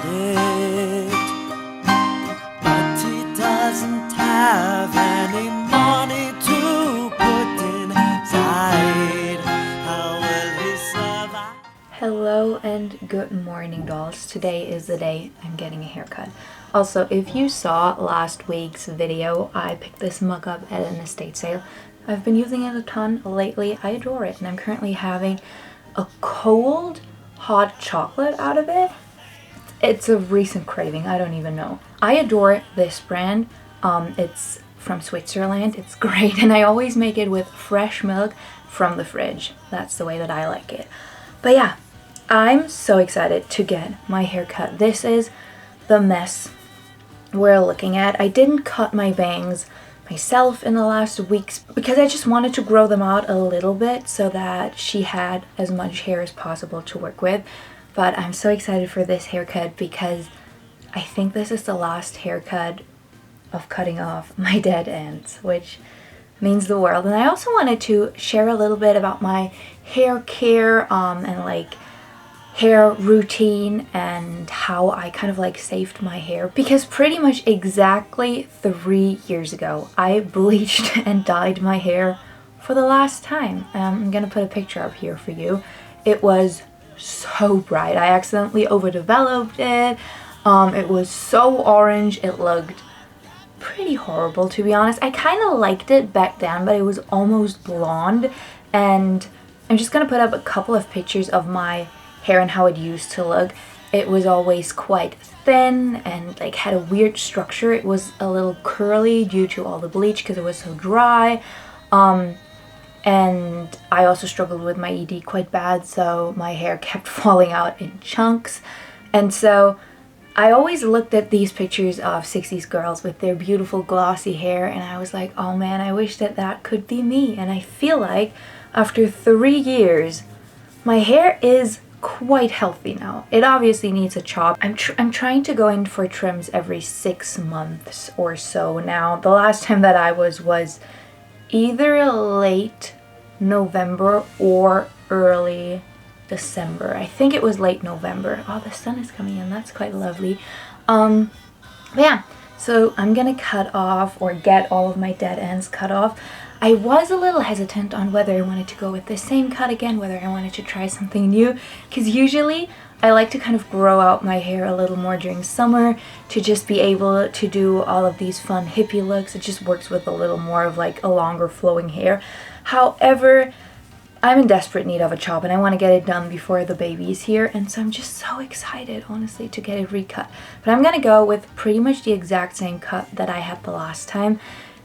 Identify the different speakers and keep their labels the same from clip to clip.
Speaker 1: it, but he doesn't have any money to put inside. How will he survive?
Speaker 2: Hello and good morning, dolls. Today is the day I'm getting a haircut. Also, if you saw last week's video, I picked this mug up at an estate sale. I've been using it a ton lately. I adore it, and I'm currently having a cold hot chocolate out of it. It's a recent craving, I don't even know. I adore this brand. It's from Switzerland. It's great, and I always make it with fresh milk from the fridge. That's the way that I like it. But yeah, I'm so excited to get my hair cut. This is the mess we're looking at. I didn't cut my bangs myself in the last weeks because I just wanted to grow them out a little bit so that she had as much hair as possible to work with. But I'm so excited for this haircut because I think this is the last haircut of cutting off my dead ends, which means the world. And I also wanted to share a little bit about my hair care and like hair routine and how I kind of like saved my hair, because pretty much exactly 3 years ago I bleached and dyed my hair for the last time. I'm gonna put a picture up here for you. It was so bright. I accidentally overdeveloped it. It was so orange. It looked pretty horrible, to be honest. I kind of liked it back then, but it was almost blonde. And I'm just gonna put up a couple of pictures of my hair and how it used to look. It was always quite thin and like had a weird structure. It was a little curly due to all the bleach because it was so dry. And I also struggled with my ED quite bad, so my hair kept falling out in chunks. And so I always looked at these pictures of 60s girls with their beautiful glossy hair, and I was like, oh man, I wish that that could be me. And I feel like after 3 years, my hair is quite healthy now. It obviously needs a chop. I'm trying to go in for trims every 6 months or so now. The last time that I was either late November or early December. I think it was late November. Oh, the sun is coming in. That's quite lovely. But yeah, so I'm gonna cut off or get all of my dead ends cut off. I was a little hesitant on whether I wanted to go with the same cut again, whether I wanted to try something new, because usually I like to kind of grow out my hair a little more during summer to just be able to do all of these fun hippie looks. It just works with a little more of like a longer flowing hair. However, I'm in desperate need of a chop and I want to get it done before the baby is here, and so I'm just so excited, honestly, to get it recut. But I'm gonna go with pretty much the exact same cut that I had the last time.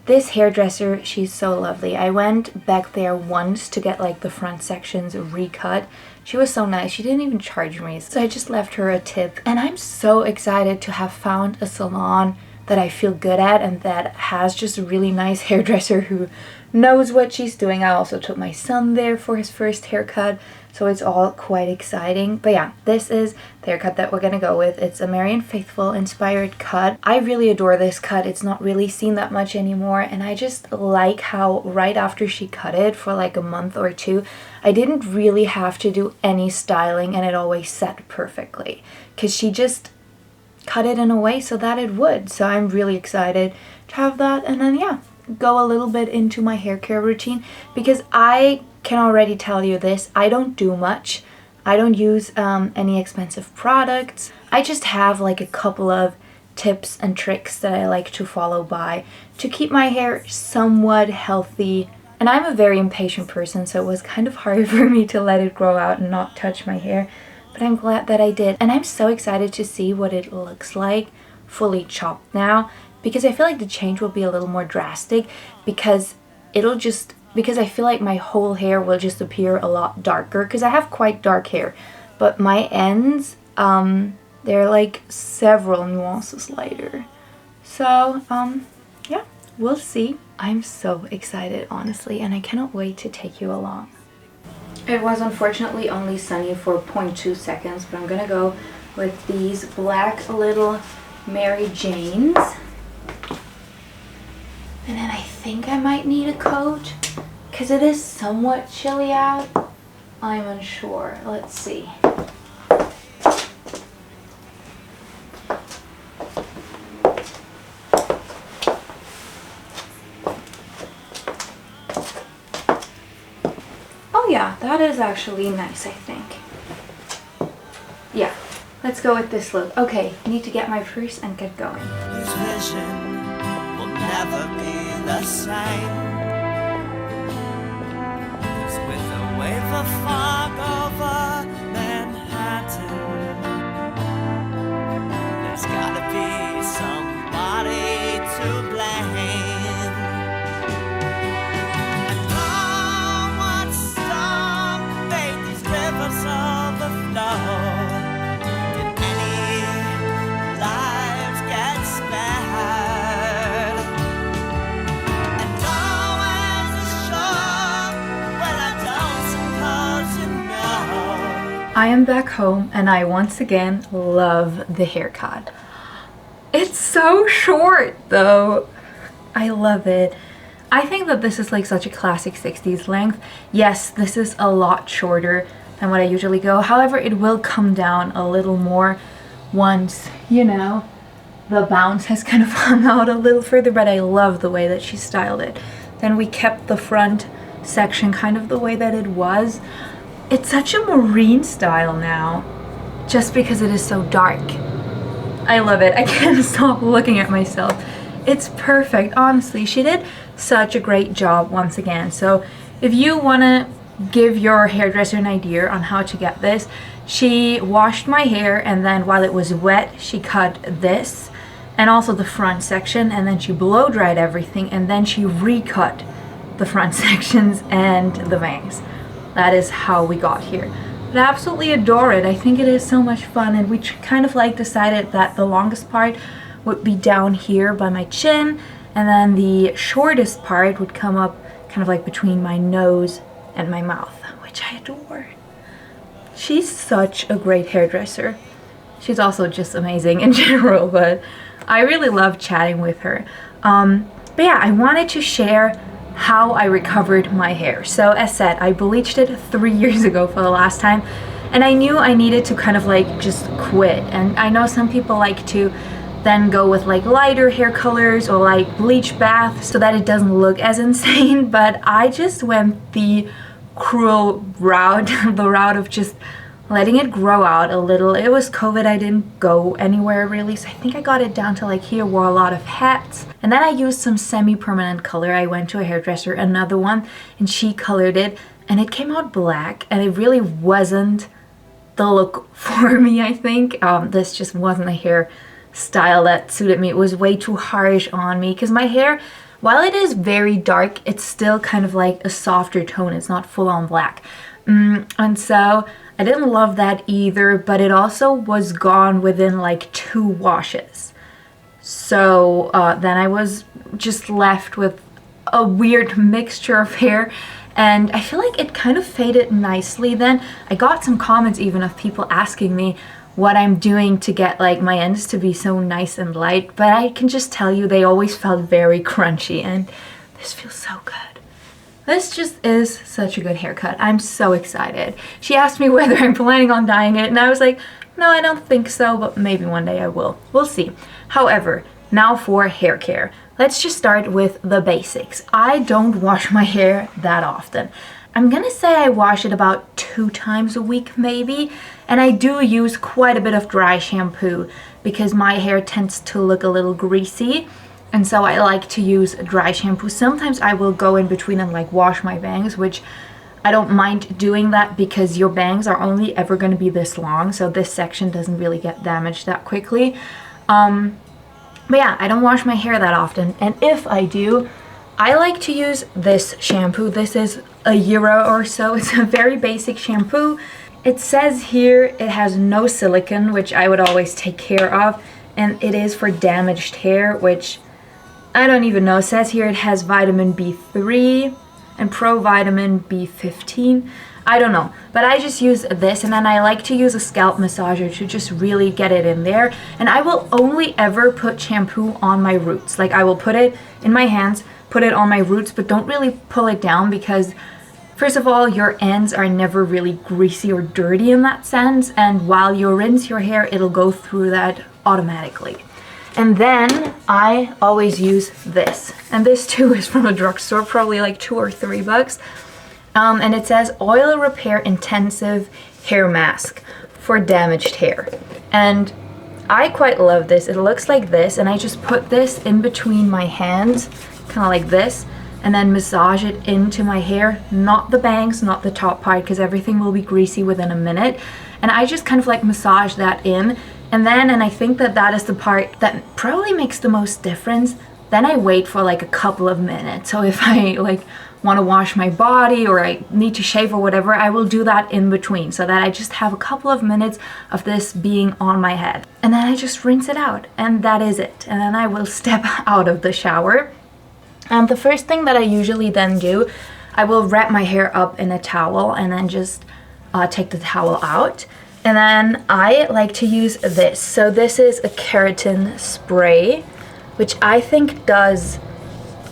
Speaker 2: This hairdresser, she's so lovely. I went back there once to get like the front sections recut. She was so nice. She didn't even charge me, so I just left her a tip. And I'm so excited to have found a salon that I feel good at and that has just a really nice hairdresser who knows what she's doing. I also took my son there for his first haircut, so it's all quite exciting. But yeah, this is the haircut that we're gonna go with. It's a Marianne Faithfull inspired cut. I really adore this cut. It's not really seen that much anymore, and I just like how right after she cut it for like a month or two, I didn't really have to do any styling and it always set perfectly because she just cut it in a way so that it would. So I'm really excited to have that. And then yeah, go a little bit into my hair care routine, because I can already tell you this, I don't do much. I don't use any expensive products. I just have like a couple of tips and tricks that I like to follow by to keep my hair somewhat healthy. And I'm a very impatient person, so it was kind of hard for me to let it grow out and not touch my hair, but I'm glad that I did. And I'm so excited to see what it looks like fully chopped now, because I feel like the change will be a little more drastic, because I feel like my whole hair will just appear a lot darker, because I have quite dark hair, but my ends, they're like several nuances lighter. So, yeah, we'll see. I'm so excited, honestly, and I cannot wait to take you along. It was unfortunately only sunny for 0.2 seconds, but I'm gonna go with these black little Mary Janes. And then I think I might need a coat because it is somewhat chilly out. I'm unsure. Let's see. yeah, that is actually nice, I think. Yeah, let's go with this look. Okay, need to get my purse and get going.
Speaker 1: His vision will never be the same. 'Cause with a wave of fog over Manhattan, there's gotta be somebody to blame. And oh, what storm made these rivers overflow? Did any lives get spared? And oh, where's the shore? Well, I don't suppose you know.
Speaker 2: I am back home and I once again love the haircut. It's so short though. I love it. I think that this is like such a classic 60s length. Yes, this is a lot shorter than what I usually go. However, it will come down a little more once, you know, the bounce has kind of hung out a little further, but I love the way that she styled it. Then we kept the front section kind of the way that it was. It's such a marine style now, just because it is so dark. I love it. I can't stop looking at myself. It's perfect. Honestly, she did such a great job once again. So if you want to give your hairdresser an idea on how to get this, she washed my hair and then while it was wet, she cut this and also the front section, and then she blow dried everything and then she recut the front sections and the bangs. That is how we got here. But I absolutely adore it. I think it is so much fun, and we kind of like decided that the longest part would be down here by my chin, and then the shortest part would come up kind of like between my nose and my mouth, which I adore. She's such a great hairdresser. She's also just amazing in general, but I really love chatting with her. But yeah, I wanted to share how I recovered my hair. So as said, I bleached it 3 years ago for the last time, and I knew I needed to kind of like just quit. And I know some people like to then go with like lighter hair colors or like bleach baths so that it doesn't look as insane, but I just went the cruel route, the route of just letting it grow out a little. It was COVID, I didn't go anywhere really, so I think I got it down to like here, wore a lot of hats. And then I used some semi-permanent color. I went to a hairdresser, another one, and she colored it and it came out black, and it really wasn't the look for me, I think. This just wasn't a hair style that suited me. It was way too harsh on me because my hair, while it is very dark, it's still kind of like a softer tone. It's not full on black. And so I didn't love that either, but it also was gone within like 2 washes. So then I was just left with a weird mixture of hair, and I feel like it kind of faded nicely then. I got some comments even of people asking me what I'm doing to get like my ends to be so nice and light, but I can just tell you they always felt very crunchy, and this feels so good. This just is such a good haircut. I'm so excited. She asked me whether I'm planning on dyeing it, and I was like, no, I don't think so, but maybe one day I will. We'll see. However, now for hair care. Let's just start with the basics. I don't wash my hair that often. I'm gonna say I wash it about 2 times a week maybe, and I do use quite a bit of dry shampoo because my hair tends to look a little greasy, and so I like to use dry shampoo. Sometimes I will go in between and like wash my bangs, which I don't mind doing that because your bangs are only ever going to be this long, so this section doesn't really get damaged that quickly. But yeah, I don't wash my hair that often, and if I do, I like to use this shampoo. This is €1 or so. It's a very basic shampoo. It says here it has no silicone, which I would always take care of, and it is for damaged hair, which I don't even know. It says here it has vitamin B3 and provitamin B15. I don't know, but I just use this, and then I like to use a scalp massager to just really get it in there. And I will only ever put shampoo on my roots. Like I will put it in my hands, put it on my roots, but don't really pull it down because first of all, your ends are never really greasy or dirty in that sense, and while you rinse your hair, it'll go through that automatically. And then I always use this, and this too is from a drugstore, probably like $2 or $3. And it says oil repair intensive hair mask for damaged hair. And I quite love this. It looks like this, and I just put this in between my hands, kind of like this, and then massage it into my hair, not the bangs, not the top part, because everything will be greasy within a minute. And I just kind of like massage that in, and I think that that is the part that probably makes the most difference. Then I wait for like a couple of minutes. So if I like want to wash my body or I need to shave or whatever, I will do that in between so that I just have a couple of minutes of this being on my head. And then I just rinse it out, and that is it. And then I will step out of the shower. And the first thing that I usually then do, I will wrap my hair up in a towel and then just take the towel out. And then I like to use this. So this is a keratin spray, which I think does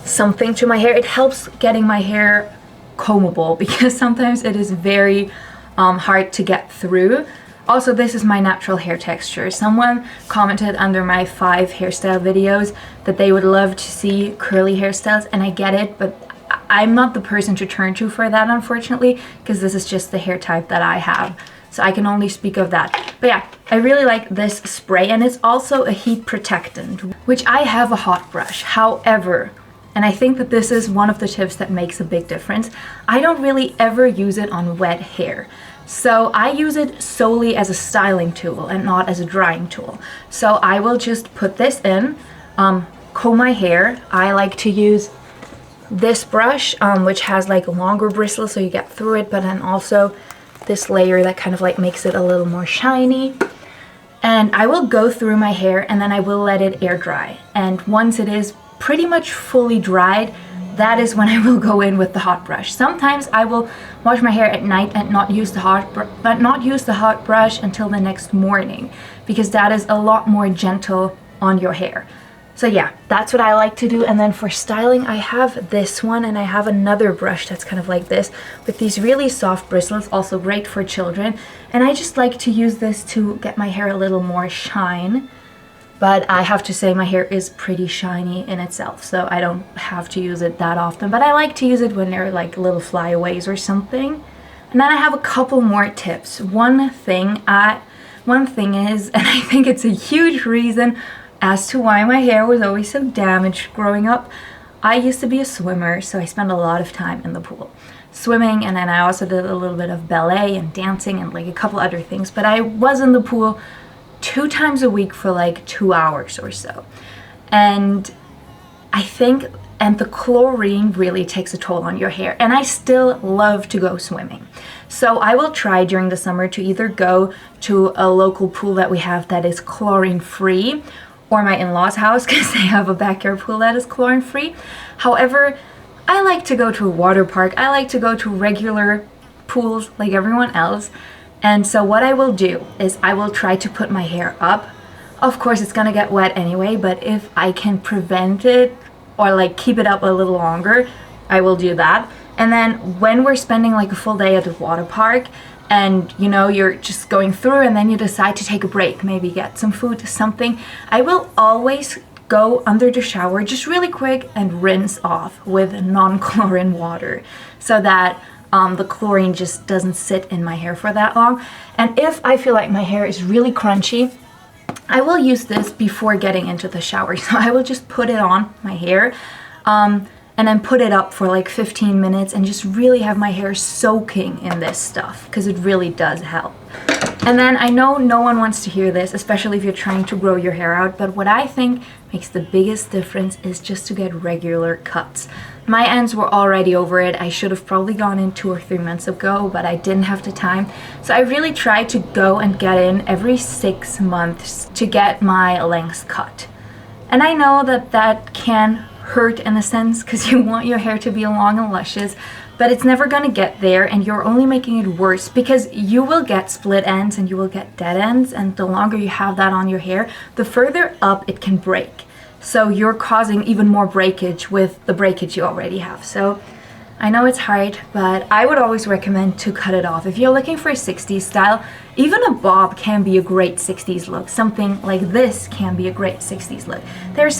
Speaker 2: something to my hair. It helps getting my hair combable because sometimes it is very hard to get through. Also, this is my natural hair texture. Someone commented under my 5 hairstyle videos that they would love to see curly hairstyles, and I get it, but I'm not the person to turn to for that, unfortunately, because this is just the hair type that I have. So I can only speak of that. But yeah, I really like this spray, and it's also a heat protectant, which I have a hot brush. However, and I think that this is one of the tips that makes a big difference, I don't really ever use it on wet hair. So I use it solely as a styling tool and not as a drying tool. So I will just put this in, comb my hair. I like to use this brush, which has like longer bristles so you get through it, but then also this layer that kind of like makes it a little more shiny. And I will go through my hair and then I will let it air dry. And once it is pretty much fully dried, that is when I will go in with the hot brush. Sometimes I will wash my hair at night and not use the hot brush until the next morning, because that is a lot more gentle on your hair. So yeah, that's what I like to do. And then for styling, I have this one, and I have another brush that's kind of like this with these really soft bristles, also great for children. And I just like to use this to get my hair a little more shine. But I have to say my hair is pretty shiny in itself, so I don't have to use it that often. But I like to use it when they're like little flyaways or something. And then I have a couple more tips. One thing is, and I think it's a huge reason as to why my hair was always so damaged growing up, I used to be a swimmer, so I spent a lot of time in the pool swimming, and then I also did a little bit of ballet and dancing and like a couple other things. But I was in the pool 2 times a week for like 2 hours or so. And I think, and the chlorine really takes a toll on your hair. And I still love to go swimming. So I will try during the summer to either go to a local pool that we have that is chlorine free, or my in-laws' house because they have a backyard pool that is chlorine free. However, I like to go to a water park. I like to go to regular pools like everyone else. And so what I will do is I will try to put my hair up. Of course, it's gonna get wet anyway, but if I can prevent it or like keep it up a little longer, I will do that. And then when we're spending like a full day at the water park and you know, you're just going through and then you decide to take a break, maybe get some food or something, I will always go under the shower just really quick and rinse off with non-chlorine water so that the chlorine just doesn't sit in my hair for that long. And if I feel like my hair is really crunchy, I will use this before getting into the shower. So I will just put it on my hair and then put it up for like 15 minutes and just really have my hair soaking in this stuff because it really does help. And then I know no one wants to hear this, especially if you're trying to grow your hair out, but what I think makes the biggest difference is just to get regular cuts. My ends were already over it. I should have probably gone in 2 or 3 months ago, but I didn't have the time. So I really tried to go and get in every 6 months to get my lengths cut. And I know that that can hurt in a sense because you want your hair to be long and luscious, but it's never gonna get there, and you're only making it worse because you will get split ends and you will get dead ends, and the longer you have that on your hair, the further up it can break. So you're causing even more breakage with the breakage you already have. So I know it's hard, but I would always recommend to cut it off. If you're looking for a 60s style, even a bob can be a great 60s look. Something like this can be a great 60s look. There are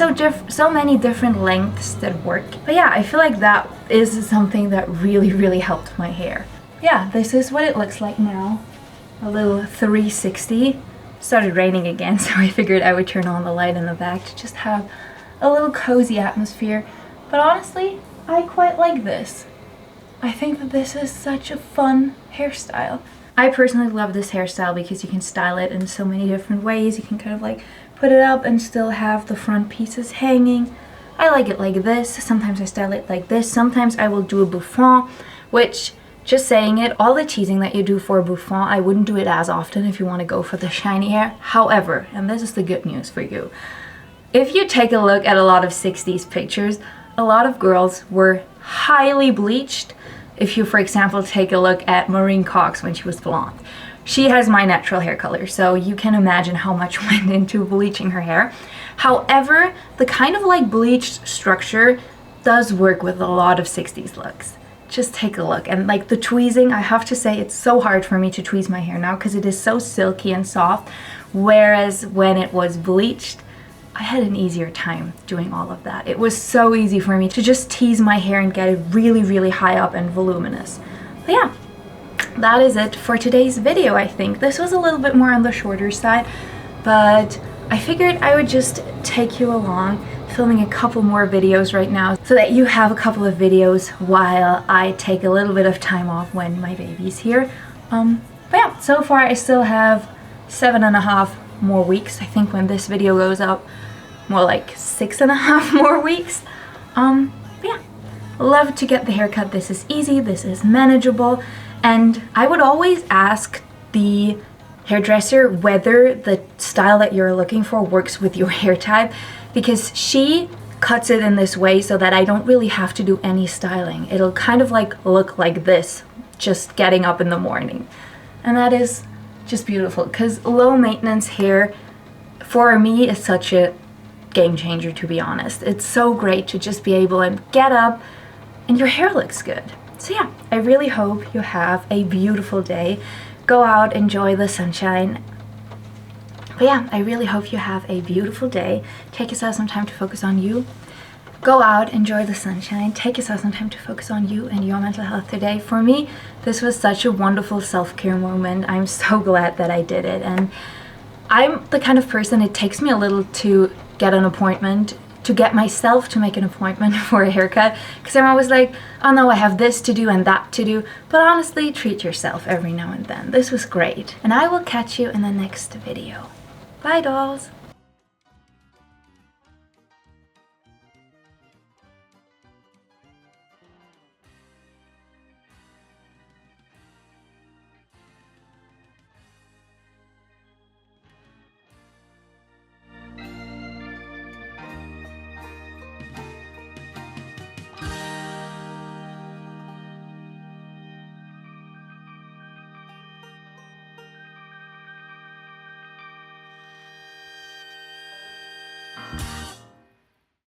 Speaker 2: so many different lengths that work. But yeah, I feel like that is something that really helped my hair. Yeah, this is what it looks like now. A little 360. Started raining again, so I figured I would turn on the light in the back to just have a little cozy atmosphere. But honestly, I quite like this. I think that this is such a fun hairstyle. I personally love this hairstyle because you can style it in so many different ways. You can kind of like put it up and still have the front pieces hanging. I like it like this. Sometimes I style it like this. Sometimes I will do a bouffant, which, just saying it, all the teasing that you do for a bouffant, I wouldn't do it as often if you want to go for the shiny hair. However, and this is the good news for you, if you take a look at a lot of 60s pictures, a lot of girls were highly bleached. If you, for example, take a look at Maureen Cox when she was blonde. She has my natural hair color, so you can imagine how much went into bleaching her hair. However, the kind of like bleached structure does work with a lot of 60s looks. Just take a look. And like the tweezing, I have to say it's so hard for me to tweeze my hair now because it is so silky and soft. Whereas when it was bleached, I had an easier time doing all of that. It was so easy for me to just tease my hair and get it really high up and voluminous. But yeah, that is it for today's video, I think. This was a little bit more on the shorter side, but I figured I would just take you along, filming a couple more videos right now so that you have a couple of videos while I take a little bit of time off when my baby's here. But yeah, so far I still have 7.5 more weeks. I think when this video goes up, more like 6.5 more weeks. But yeah, love to get the haircut. This is easy, this is manageable, and I would always ask the hairdresser whether the style that you're looking for works with your hair type, because she cuts it in this way so that I don't really have to do any styling. It'll kind of like look like this, just getting up in the morning. And that is just beautiful, because low maintenance hair for me is such a game changer, to be honest. It's so great to just be able to get up and your hair looks good. So yeah, I really hope you have a beautiful day. Go out, enjoy the sunshine. But yeah, I really hope you have a beautiful day. Take yourself some time to focus on you. Go out, enjoy the sunshine. Take yourself some time to focus on you and your mental health today. For me, this was such a wonderful self-care moment. I'm so glad that I did it. And I'm the kind of person, it takes me a little to get an appointment, to get myself to make an appointment for a haircut, because I'm always like, oh no, I have this to do and that to do. But honestly, treat yourself every now and then. This was great. And I will catch you in the next video. Bye, dolls.